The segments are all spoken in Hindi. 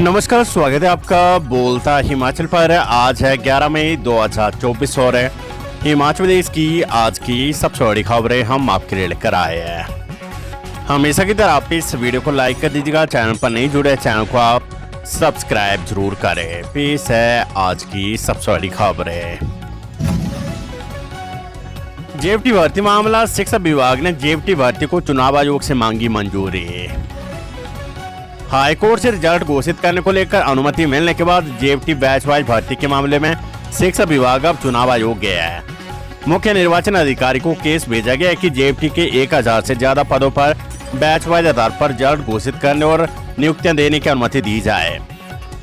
नमस्कार, स्वागत है आपका बोलता हिमाचल पर। आज है 11 मई 2024 और हिमाचल प्रदेश की आज की सबसे बड़ी खबरें हम आपके लिए लेकर आए हैं। हमेशा की तरह आप इस वीडियो को लाइक कर दीजिएगा। चैनल पर नहीं जुड़े चैनल को आप सब्सक्राइब जरूर करें। पेश है आज की सबसे बड़ी खबरें। जेएफटी भर्ती मामला, शिक्षा विभाग ने जेएफटी भर्ती को चुनाव आयोग से मांगी मंजूरी। हाईकोर्ट से रिजल्ट घोषित करने को लेकर अनुमति मिलने के बाद जेएफटी बैच वाइज भर्ती के मामले में शिक्षा विभाग अब चुनाव आयोग गया है। मुख्य निर्वाचन अधिकारी को केस भेजा गया है कि जेएफटी के 1000 से ज्यादा पदों पर बैच वाइज आधार पर रिजल्ट घोषित करने और नियुक्तियां देने की अनुमति दी जाए।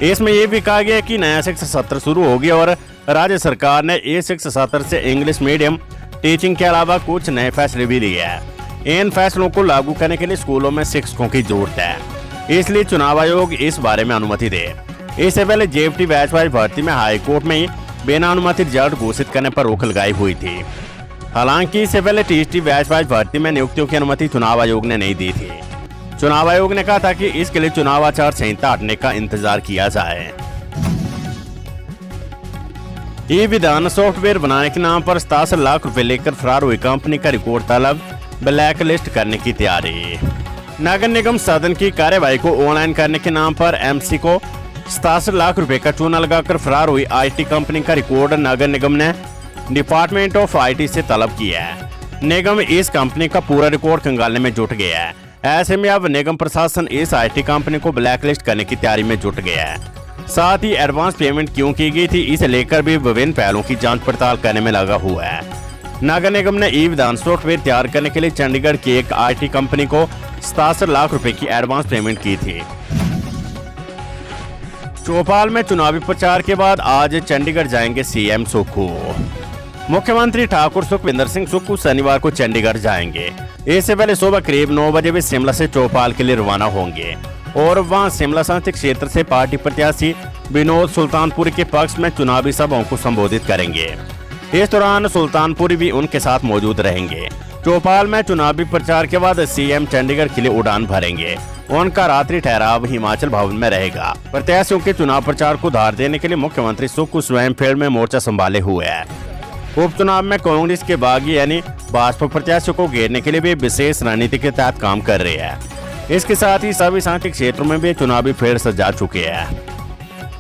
इसमें यह भी कहा गया है कि नया शिक्षा सत्र शुरू हो गया और राज्य सरकार ने इस शिक्षा सत्र से इंग्लिश मीडियम टीचिंग के अलावा कुछ नए फैसले भी लिए हैं। इन फैसलों को लागू करने के लिए स्कूलों में शिक्षकों की जरूरत है, इसलिए चुनाव आयोग इस बारे में अनुमति दे। इससे पहले जेएफटी बैच वाइज भर्ती में हाईकोर्ट में ही बिना अनुमति रिजल्ट घोषित करने पर रोक लगाई हुई थी। हालांकि इससे पहले टीएसटी बैच वाइज भर्ती में नियुक्तियों की अनुमति चुनाव आयोग ने नहीं दी थी। चुनाव आयोग ने कहा था कि इसके लिए चुनाव आचार संहिता हटने का इंतजार किया जाए। ई विधान सॉफ्टवेयर बनाने के नाम पर 67 लाख रुपए लेकर फरार हुई कंपनी का रिकॉर्ड तलब, ब्लैक लिस्ट करने की तैयारी। नगर निगम सदन की कार्यवाही को ऑनलाइन करने के नाम पर एमसी को 67 लाख रुपए का चूना लगाकर फरार हुई आईटी कंपनी का रिकॉर्ड नगर निगम ने डिपार्टमेंट ऑफ आईटी से तलब किया है। निगम इस कंपनी का पूरा रिकॉर्ड खंगालने में जुट गया है। ऐसे में अब निगम प्रशासन इस आईटी कंपनी को ब्लैकलिस्ट करने की तैयारी में जुट गया है। साथ ही एडवांस पेमेंट क्यों की गई थी, इसे लेकर भी विभिन्न पहलुओं की जांच पड़ताल करने में लगा हुआ है। नगर निगम ने ई विधान सॉफ्टवेयर तैयार करने के लिए चंडीगढ़ की एक आईटी कंपनी को 67 लाख रुपए की एडवांस पेमेंट की थी। चौपाल में चुनावी प्रचार के बाद आज चंडीगढ़ जाएंगे सीएम सुक्खू। मुख्यमंत्री ठाकुर सुखविंदर सिंह सुक्खू शनिवार को चंडीगढ़ जाएंगे। इससे पहले सुबह करीब 9 बजे वे शिमला से चौपाल के लिए रवाना होंगे और वहां शिमला संसदीय क्षेत्र से पार्टी प्रत्याशी विनोद सुल्तानपुरी के पक्ष में चुनावी सभाओं को संबोधित करेंगे। इस दौरान सुल्तानपुरी भी उनके साथ मौजूद रहेंगे। चौपाल में चुनावी प्रचार के बाद सीएम चंडीगढ़ के लिए उड़ान भरेंगे। उनका रात्रि ठहराव हिमाचल भवन में रहेगा। प्रत्याशियों के चुनाव प्रचार को धार देने के लिए मुख्यमंत्री सुक्खू स्वयं फील्ड में मोर्चा संभाले हुए है। उपचुनाव में कांग्रेस के बागी यानी भाजपा प्रत्याशियों को घेरने के लिए भी विशेष रणनीति के तहत काम कर रहे हैं। इसके साथ ही सभी सांसदीय क्षेत्रों में भी चुनावी फील्ड सजा चुके हैं।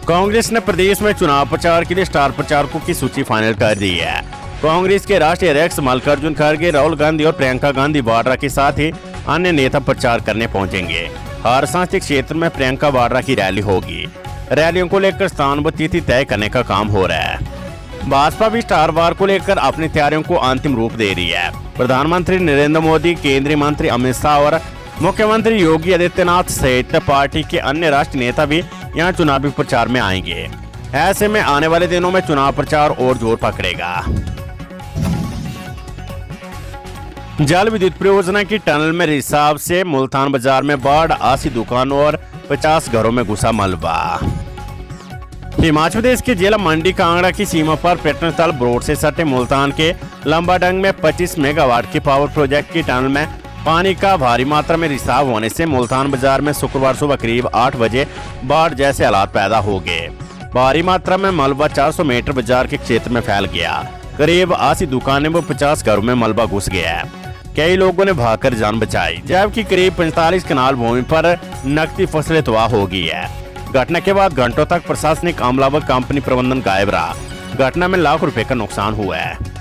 कांग्रेस ने प्रदेश में चुनाव प्रचार के लिए स्टार प्रचारकों की सूची फाइनल कर दी है। कांग्रेस के राष्ट्रीय अध्यक्ष मल्लिकार्जुन खड़गे, राहुल गांधी और प्रियंका गांधी वाड्रा के साथ ही अन्य नेता प्रचार करने पहुंचेंगे। हर सांसदीय क्षेत्र में प्रियंका वाड्रा की रैली होगी। रैलियों को लेकर स्थान व तिथि तय करने का काम हो रहा है। भाजपा भी स्टार वार को लेकर अपनी तैयारियों को अंतिम रूप दे रही है। प्रधानमंत्री नरेंद्र मोदी, केंद्रीय मंत्री अमित शाह और मुख्यमंत्री योगी आदित्यनाथ सहित पार्टी के अन्य राष्ट्रीय नेता भी यहाँ चुनावी प्रचार में आएंगे। ऐसे में आने वाले दिनों में चुनाव प्रचार और जोर पकड़ेगा। जल विद्युत परियोजना की टनल में रिसाव से मुल्तान बाजार में बाढ़, 80 दुकानों और 50 घरों में घुसा मलबा। हिमाचल प्रदेश के जिला मंडी कांगड़ा की सीमा पर पेट्रोल ब्रोड से सटे मुल्तान के लंबाडंग में 25 मेगावाट के पावर प्रोजेक्ट की टनल में पानी का भारी मात्रा में रिसाव होने से मुल्तान बाजार में शुक्रवार सुबह करीब 8 बजे बाढ़ जैसे हालात पैदा हो गए। भारी मात्रा में मलबा 400 मीटर बाजार के क्षेत्र में फैल गया। करीब 80 दुकानें व 50 घरों में मलबा घुस गया। कई लोगों ने भागकर जान बचाई, जबकि करीब 45 कनाल भूमि पर नकदी फसलें तबाह हो गई है। घटना के बाद घंटों तक प्रशासनिक अमला व कंपनी प्रबंधन गायब रहा। घटना में लाखों रुपए का नुकसान हुआ है।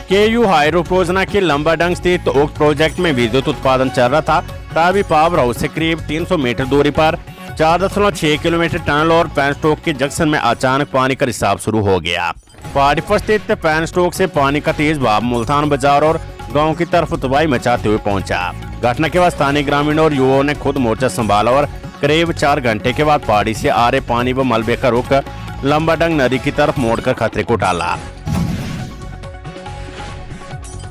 केयू हाइड्रो परियोजना के लंबाडंग स्थित उक्त प्रोजेक्ट में विद्युत उत्पादन चल रहा था, तभी पावर हाउस से करीब 300 मीटर दूरी पर 4.6 किलोमीटर टनल और पैन स्टॉक के जंक्शन में अचानक पानी का रिसाव शुरू हो गया। पहाड़ी पर स्थित पैन स्टॉक से पानी का तेज बहाव मुल्तान बाजार और गांव की तरफ तबाही मचाते हुए पहुंचा। घटना के बाद स्थानीय ग्रामीण और युवाओं ने खुद मोर्चा संभाला और करीब 4 घंटे के बाद पहाड़ी से आ रहे पानी व मलबे का रुख लंबाडंग नदी की तरफ मोड़कर खतरे को टाला।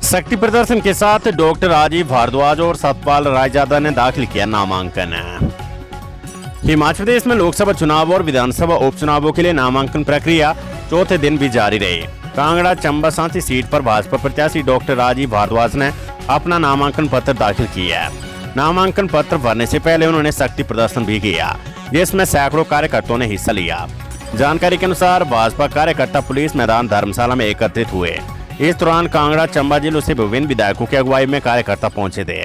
शक्ति प्रदर्शन के साथ डॉक्टर राजीव भारद्वाज और सतपाल रायजादा ने दाखिल किया नामांकन। हिमाचल प्रदेश में लोकसभा चुनाव और विधानसभा उपचुनावों के लिए नामांकन प्रक्रिया चौथे दिन भी जारी रही। कांगड़ा चंबा सांसदीय सीट पर भाजपा प्रत्याशी डॉक्टर राजीव भारद्वाज ने अपना नामांकन पत्र दाखिल किया। नामांकन पत्र भरने से पहले उन्होंने शक्ति प्रदर्शन भी किया। जिसमें सैकड़ों कार्यकर्ताओं ने हिस्सा लिया। जानकारी के अनुसार भाजपा कार्यकर्ता पुलिस मैदान धर्मशाला में एकत्रित हुए। इस दौरान कांगड़ा, चंबा जिलों से विभिन्न विधायकों की अगुवाई में कार्यकर्ता पहुंचे थे।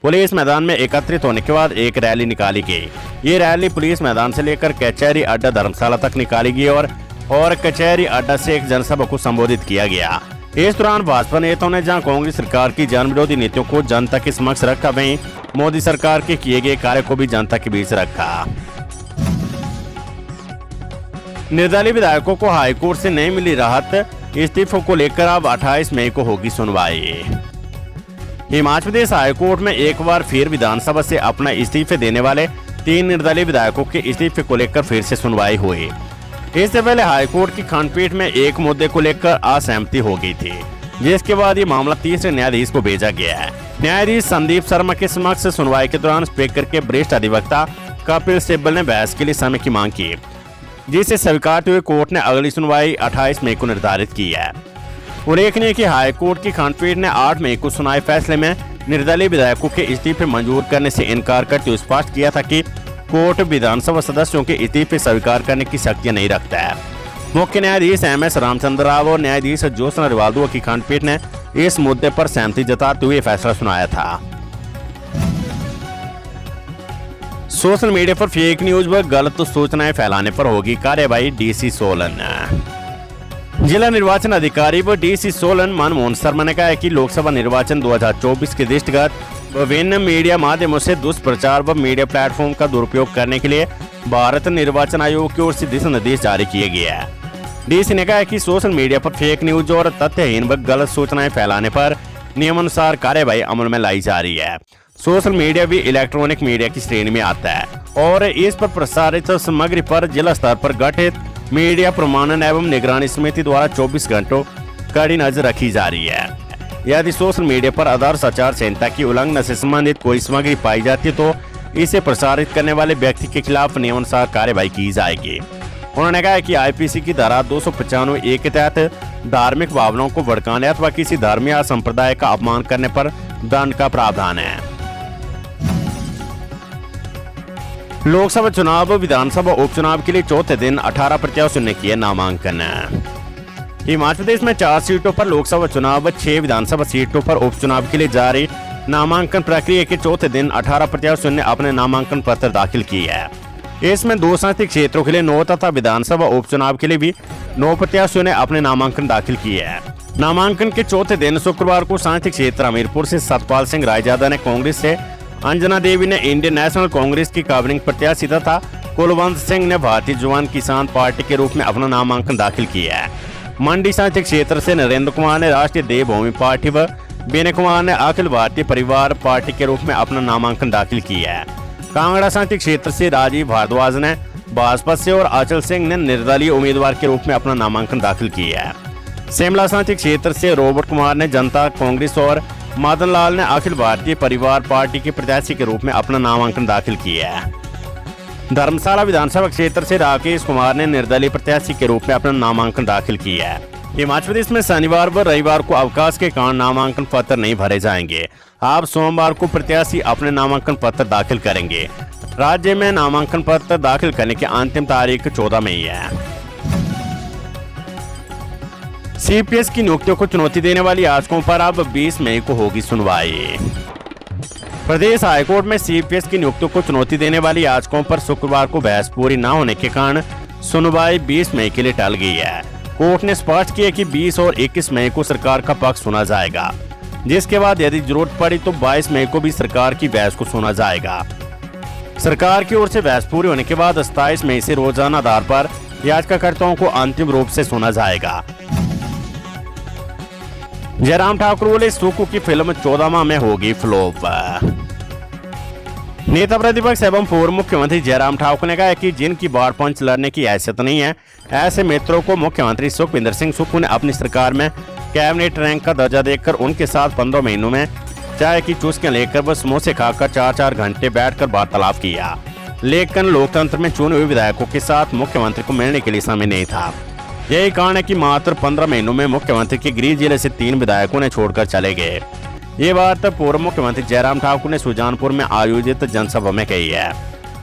पुलिस मैदान में एकत्रित होने के बाद एक रैली निकाली गई। ये रैली पुलिस मैदान से लेकर कचहरी अड्डा धर्मशाला तक निकाली गई और कचहरी अड्डा से एक जनसभा को संबोधित किया गया। इस दौरान भाजपा नेताओं ने जहां कांग्रेस सरकार की जन विरोधी नीतियों को जनता के समक्ष रखा, वहीं मोदी सरकार के किए गए कार्य को भी जनता के बीच रखा। निर्दलीय विधायकों को हाईकोर्ट से नहीं मिली राहत, इस्तीफों को लेकर अब 28 मई को होगी सुनवाई। हिमाचल प्रदेश हाईकोर्ट में एक बार फिर विधानसभा से अपना इस्तीफे देने वाले 3 निर्दलीय विधायकों के इस्तीफे को लेकर फिर से सुनवाई हुई। इससे पहले हाईकोर्ट की खंडपीठ में एक मुद्दे को लेकर असहमति हो गई थी, जिसके बाद ये मामला तीसरे न्यायाधीश को भेजा गया है। न्यायाधीश संदीप शर्मा के समक्ष सुनवाई के दौरान स्पीकर के वरिष्ठ अधिवक्ता कपिल सिब्बल ने बहस के लिए समय की मांग की, जिसे स्वीकारते हुए कोर्ट ने अगली सुनवाई 28 मई को निर्धारित की है। उल्लेखनीय है कि हाईकोर्ट की खंडपीठ ने 8 मई को सुनाए फैसले में निर्दलीय विधायकों के इस्तीफे मंजूर करने से इनकार करते हुए स्पष्ट किया था कि कोर्ट विधानसभा सदस्यों के इस्तीफे स्वीकार करने की शक्ति नहीं रखता है। मुख्य न्यायाधीश MS रामचंद्र राव और न्यायाधीश ज्योत्सना रिवाल्दो की खंडपीठ ने इस मुद्दे पर सहमति जताते हुए फैसला सुनाया था। सोशल मीडिया पर फेक न्यूज व गलत सूचनाएं फैलाने पर होगी कार्रवाई, DC सोलन। जिला निर्वाचन अधिकारी व DC सोलन मनमोहन शर्मा ने कहा है कि लोकसभा निर्वाचन 2024 के दृष्टिगत विभिन्न मीडिया माध्यमों से दुष्प्रचार व मीडिया प्लेटफॉर्म का दुरुपयोग करने के लिए भारत निर्वाचन आयोग की ओर से दिशा निर्देश जारी किए गए हैं। DC ने कहा है कि सोशल मीडिया पर फेक न्यूज और तथ्यहीन व गलत सूचनाएं फैलाने पर नियमानुसार कार्रवाई अमल में लाई जा रही है। सोशल मीडिया भी इलेक्ट्रॉनिक मीडिया की श्रेणी में आता है और इस पर प्रसारित सामग्री पर जिला स्तर पर गठित मीडिया प्रमाणन एवं निगरानी समिति द्वारा 24 घंटों कड़ी नजर रखी जा रही है। यदि सोशल मीडिया पर आदर्श आचार संहिता की उल्लंघना से संबंधित कोई सामग्री पाई जाती है तो इसे प्रसारित करने वाले व्यक्ति के खिलाफ नियमानुसार कार्रवाई की जाएगी। उन्होंने कहा कि IPC की धारा 295A के तहत धार्मिक भावनाओं को भड़काने अथवा किसी धर्म या संप्रदाय का अपमान करने पर दंड का प्रावधान है। लोकसभा चुनाव विधानसभा उपचुनाव के लिए चौथे दिन 18 प्रत्याशियों ने किए नामांकन। हिमाचल प्रदेश में 4 सीटों पर लोकसभा चुनाव व 6 विधानसभा सीटों पर उपचुनाव के लिए जारी नामांकन प्रक्रिया के चौथे दिन 18 प्रत्याशियों ने अपने नामांकन पत्र दाखिल किए हैं। इसमें 2 संसदीय क्षेत्रों के लिए 9 तथा विधानसभा उपचुनाव के लिए भी 9 प्रत्याशियों ने अपने नामांकन दाखिल किए हैं। नामांकन के चौथे दिन शुक्रवार को संसदीय क्षेत्र हमीरपुर से सतपाल सिंह रायजादा ने कांग्रेस से, अंजना देवी ने इंडियन नेशनल कांग्रेस की काबिलिंग प्रत्याशी तथा कुलवंत सिंह ने भारतीय जवान किसान पार्टी के रूप में अपना नामांकन दाखिल किया है। मंडी संसदीय क्षेत्र से नरेंद्र कुमार ने राष्ट्रीय देवभूमि पार्टी व विनय कुमार ने अखिल भारतीय परिवार पार्टी के रूप में अपना नामांकन दाखिल किया है। कांगड़ा संसदीय क्षेत्र से राजीव भारद्वाज ने भाजपा से और अचल सिंह ने निर्दलीय उम्मीदवार के रूप में अपना नामांकन दाखिल किया है। शिमला संसदीय क्षेत्र से रॉबर्ट कुमार ने जनता कांग्रेस और मदन लाल ने अखिल भारतीय परिवार पार्टी के प्रत्याशी के रूप में अपना नामांकन दाखिल किया है। धर्मशाला विधानसभा क्षेत्र से राकेश कुमार ने निर्दलीय प्रत्याशी के रूप में अपना नामांकन दाखिल किया है। हिमाचल प्रदेश में शनिवार व रविवार को अवकाश के कारण नामांकन पत्र नहीं भरे जाएंगे। अब सोमवार को प्रत्याशी अपने नामांकन पत्र दाखिल करेंगे। राज्य में नामांकन पत्र दाखिल करने की अंतिम तारीख 14 मई है। CPS की नियुक्तियों को चुनौती देने वाली याचिकाओं पर अब 20 मई को होगी सुनवाई। प्रदेश हाईकोर्ट में CPS की नियुक्तियों को चुनौती देने वाली याचिकाओं पर शुक्रवार को बहस पूरी न होने के कारण सुनवाई 20 मई के लिए टल गई है। कोर्ट ने स्पष्ट किया कि 20 और 21 मई को सरकार का पक्ष सुना जाएगा, जिसके बाद यदि जरूरत पड़ी तो 22 मई को भी सरकार की बहस को सुना जाएगा। सरकार की ओर से बहस पूरी होने के बाद 27 मई से रोजाना आधार पर याचिकाकर्ताओं को अंतिम रूप से सुना जाएगा। जयराम ठाकुर बोले सुक्खू की फिल्म 14 माह में होगी फ्लॉप। नेता प्रतिपक्ष एवं पूर्व मुख्यमंत्री जयराम ठाकुर ने कहा है कि जिनकी बाढ़ पंच लड़ने की हैसियत नहीं है, ऐसे मित्रों को मुख्यमंत्री सुखविंदर सिंह सुक्खू ने अपनी सरकार में कैबिनेट रैंक का दर्जा देकर उनके साथ 15 महीनों में चाय की चुस्कियां लेकर व समोसे खाकर 4-4 घंटे बैठकर वार्तालाप किया। लेकिन लोकतंत्र में चुने हुए विधायकों के साथ मुख्यमंत्री को मिलने के लिए समय नहीं था। यही कारण है कि मात्र 15 महीनों में मुख्यमंत्री के गृह जिले से 3 विधायकों ने छोड़कर चले गए। ये बात पूर्व मुख्यमंत्री जयराम ठाकुर ने सुजानपुर में आयोजित जनसभा में कही है।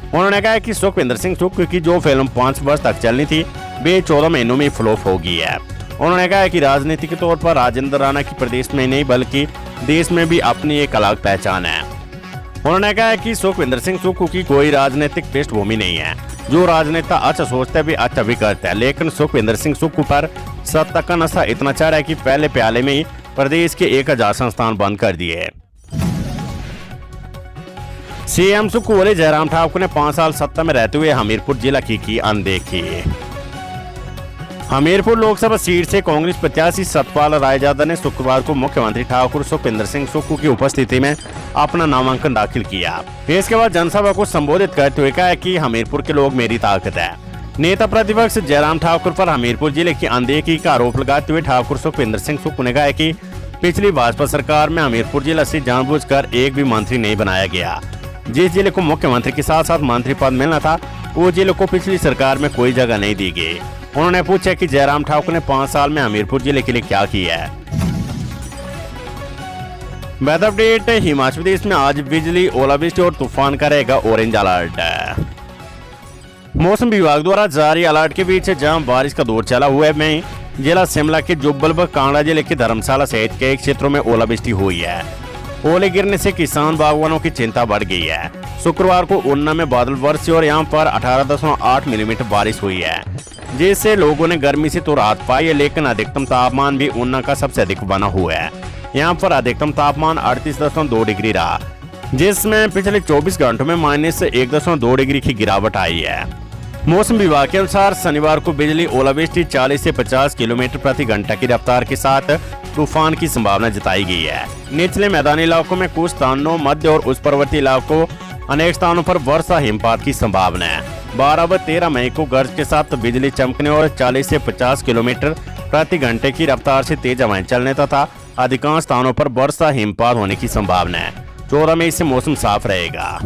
उन्होंने कहा कि सुखविंदर सिंह सुक्खू की जो फिल्म 5 वर्ष तक चलनी थी वे 14 महीनों में फ्लॉप हो गई है। उन्होंने कहा कि राजनीति के तौर पर राजेंद्र राणा की प्रदेश में नहीं बल्कि देश में भी अपनी एक अलग पहचान है। उन्होंने कहा कि सुखविंदर सिंह सुक्खू की कोई राजनीतिक पृष्ठभूमि नहीं है। जो राजनेता अच्छा सोचता भी अच्छा भी करता है, लेकिन सुखविंदर सिंह सुक्खू पर सत्ता का नशा इतना चढ़ा है कि पहले प्याले में ही प्रदेश के 1000 संस्थान बंद कर दिए। सीएम सुक्खू बोले जयराम ठाकुर ने 5 साल सत्ता में रहते हुए हमीरपुर जिला की अनदेखी। हमीरपुर लोकसभा सीट से कांग्रेस प्रत्याशी सतपाल रायजादा ने शुक्रवार को मुख्यमंत्री ठाकुर सुखविंदर सिंह सुक्खू की उपस्थिति में अपना नामांकन दाखिल किया। इसके बाद जनसभा को संबोधित करते हुए कहा कि हमीरपुर के लोग मेरी ताकत है। नेता प्रतिपक्ष जयराम ठाकुर पर हमीरपुर जिले की अनदेखी का आरोप लगाते हुए ठाकुर सुखविंदर सिंह सुक्खू ने कहा कि पिछली भाजपा सरकार में हमीरपुर जिला से जानबूझकर एक भी मंत्री नहीं बनाया गया। जिस जिले को मुख्यमंत्री के साथ साथ मंत्री पद मिलना था वो जिले को पिछली सरकार में कोई जगह नहीं दी गई। उन्होंने पूछा कि जयराम ठाकुर ने 5 साल में हमीरपुर जिले के लिए क्या किया है। Weather update. हिमाचल प्रदेश में आज बिजली, ओलावृष्टि और तूफान का रहेगा ऑरेंज अलर्ट। मौसम विभाग द्वारा जारी अलर्ट के बीच जहां बारिश का दौर चला हुआ है, में जिला शिमला के जुब्बल व कांगड़ा जिले के धर्मशाला सहित कई क्षेत्रों में ओलावृष्टि हुई है। ओले गिरने से किसान बागवानों की चिंता बढ़ गई है। शुक्रवार को ऊना में बादल बरसे और यहाँ पर 18.8 मिलीमीटर बारिश हुई है, जिससे लोगों ने गर्मी से तो राहत पाई है, लेकिन अधिकतम तापमान भी ऊना का सबसे अधिक बना हुआ है। यहाँ पर अधिकतम तापमान 38.2 डिग्री रहा, जिसमें पिछले 24 घंटों में -1.2 डिग्री की गिरावट आई है। मौसम विभाग के अनुसार शनिवार को बिजली, ओलावृष्टि, 40 से 50 किलोमीटर प्रति घंटा की रफ्तार के साथ तूफान की संभावना जताई गई है। निचले मैदानी इलाकों में कुछ स्थानों, मध्य और उच्च पर्वतीय इलाकों अनेक स्थानों पर वर्षा हिमपात की संभावना है। 12 व 13 मई को गरज के साथ बिजली चमकने और 40 से 50 किलोमीटर प्रति घंटे की रफ्तार से तेज हवाएं चलने तथा अधिकांश स्थानों पर वर्षा हिमपात होने की संभावना है। 14 मई से मौसम साफ रहेगा।